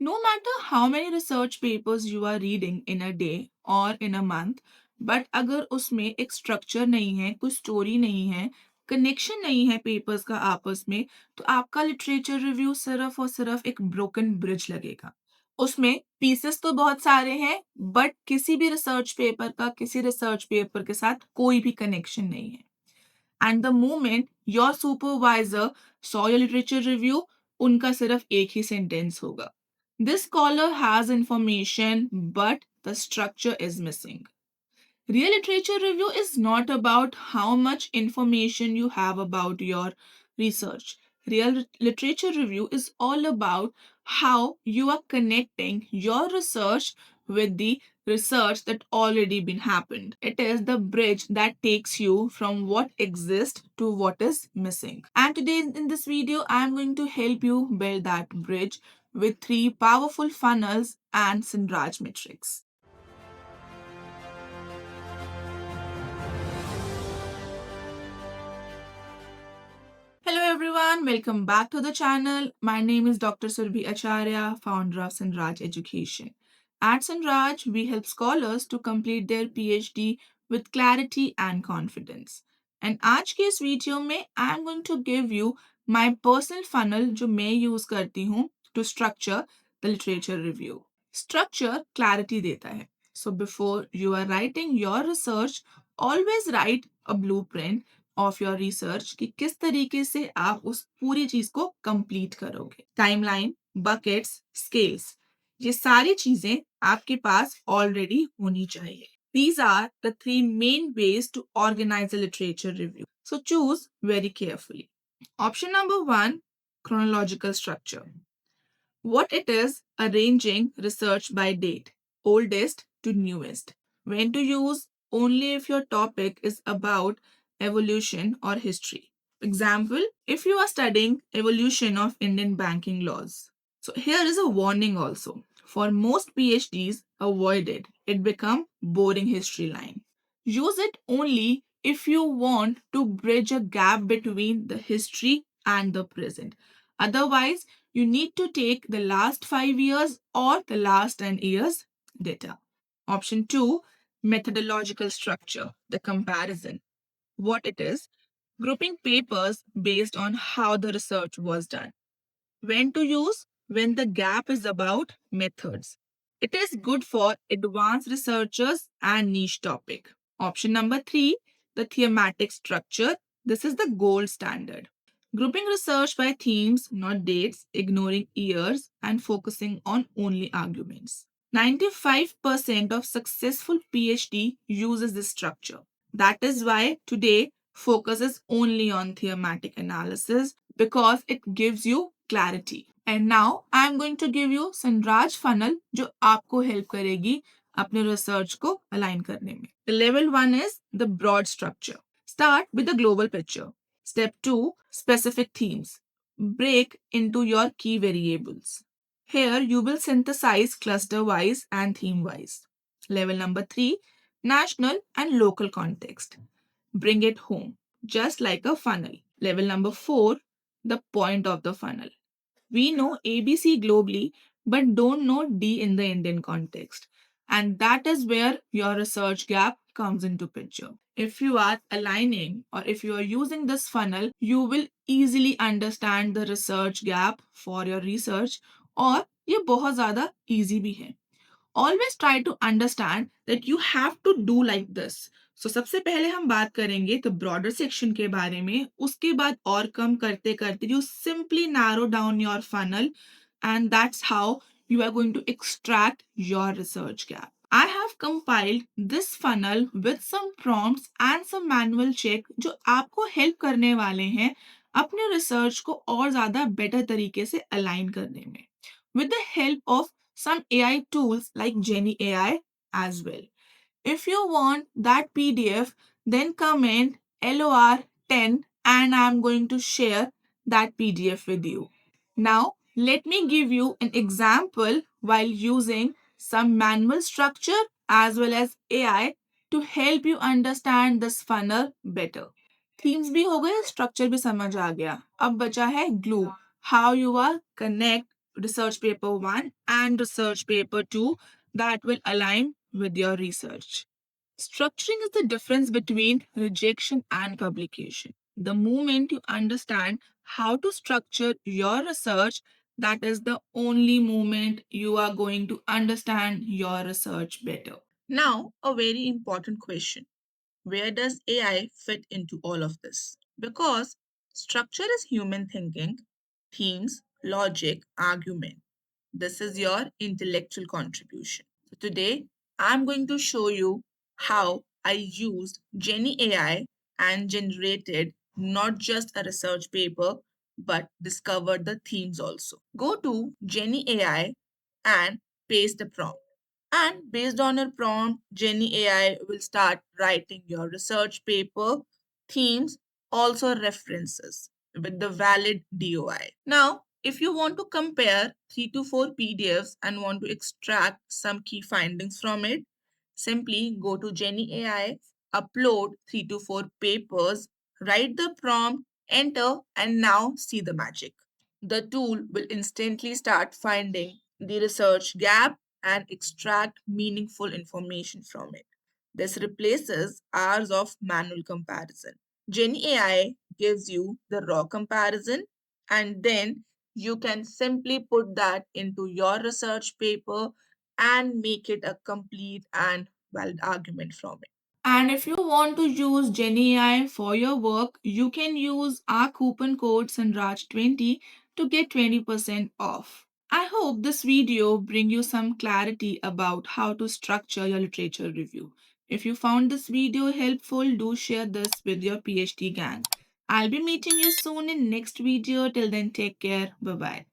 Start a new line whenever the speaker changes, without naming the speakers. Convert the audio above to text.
No matter how many research papers you are reading in a day or in a month, but अगर उसमें एक structure नहीं है, कोई स्टोरी नहीं है, कनेक्शन नहीं है पेपर्स का आपस में, तो आपका लिटरेचर रिव्यू सिर्फ और सिर्फ एक ब्रोकन ब्रिज लगेगा। उसमें पीसेस तो बहुत सारे हैं, बट किसी भी रिसर्च पेपर का किसी रिसर्च पेपर के साथ कोई भी कनेक्शन नहीं है। And the moment your supervisor saw your literature review, उनका सिर्फ एक ही सेंटेंस होगा, this scholar has information but the structure is missing. Real literature review is not about how much information you have about your research. Real literature review is all about how you are connecting your research with the research that already been happened. It is the bridge that takes you from what exists to what is missing. And today in this video, I am going to help you build that bridge with three powerful funnels and Sanraj metrics. Hello everyone, welcome back to the channel. My name is Dr. Surabhi Acharya, founder of Sanraj Education. At Sanraj, we help scholars to complete their PhD with clarity and confidence. And आज के इस video में I am going to give you my personal funnel जो मैं use करती हूँ to structure the literature review. Structure clarity देता है. So before you are writing your research, always write a blueprint of your research कि किस तरीके से आप उस पूरी चीज को कंप्लीट करोगे। टाइमलाइन, बकेट्स, स्केल्स, ये सारी चीजें आपके पास ऑलरेडी होनी चाहिए। These are the three main ways to organize a literature review. So choose very carefully. Option number one, chronological structure. What it is, arranging research by date, oldest to newest. When to use, only if your topic is about evolution or history. Example, if you are studying evolution of Indian banking laws. So here is a warning also. For most PhDs, avoid it. It become boring history line. Use it only if you want to bridge a gap between the history and the present. Otherwise, you need to take the last 5 years or the last 10 years data. Option 2, methodological structure, the comparison. What it is, grouping papers based on how the research was done. When to use, when the gap is about methods. It is good for advanced researchers and niche topic. Option number 3, the thematic structure. This is the gold standard. Grouping research by themes, not dates, ignoring years, and focusing on only arguments. 95% of successful PhD uses this structure. That is why today focuses only on thematic analysis because it gives you clarity. And now I am going to give you Sanraj funnel जो आपको help करेगी अपने research को align करने में. The level 1 is the broad structure. Start with the global picture. Step 2, specific themes. Break into your key variables. Here you will synthesize cluster-wise and theme-wise. Level number 3, national and local context. Bring it home, just like a funnel. Level number 4, the point of the funnel. We know ABC globally, but don't know D in the Indian context. And that is where your research gap comes into picture. If you are aligning or if you are using this funnel, you will easily understand the research gap for your research और ये बहुत ज़्यादा easy भी है. Always try to understand that you have to do like this. So सबसे पहले हम बात करेंगे the broader section के बारे में, उसके बाद और कम करते करते you simply narrow down your funnel and that's how you are going to extract your research gap. I have compiled this funnel with some prompts and some manual check जो आपको help करने वाले हैं अपने research को और ज़्यादा better तरीके से align करने में. With the help of some AI tools like Jenny AI as well. If you want that PDF, then comment LOR10 and I'm going to share that PDF with you. Now, let me give you an example while using some manual structure as well as AI to help you understand this funnel better. Themes भी हो गए, structure भी समझ आ गया. अब बचा है glue, how you are connect research paper 1 and research paper 2 that will align with your research. Structuring is the difference between rejection and publication. The moment you understand how to structure your research, that is the only moment you are going to understand your research better. Now, a very important question: where does AI fit into all of this? Because structure is human thinking, themes, logic, argument. This is your intellectual contribution. So today, I'm going to show you how I used Jenny AI and generated not just a research paper, but discovered the themes also. Go to Jenny AI and paste the prompt. And based on your prompt, Jenny AI will start writing your research paper, themes, also references with the valid DOI. Now, if you want to compare 3 to 4 PDFs and want to extract some key findings from it, simply go to Jenny AI, upload 3 to 4 papers, write the prompt, enter, and now see the magic. The tool will instantly start finding the research gap and extract meaningful information from it. This replaces hours of manual comparison. Gen AI gives you the raw comparison, and then you can simply put that into your research paper and make it a complete and valid argument from it. And if you want to use GenAI for your work, you can use our coupon code Sanraj20 to get 20% off. I hope this video bring you some clarity about how to structure your literature review. If you found this video helpful, do share this with your PhD gang. I'll be meeting you soon in next video. Till then, take care. Bye bye.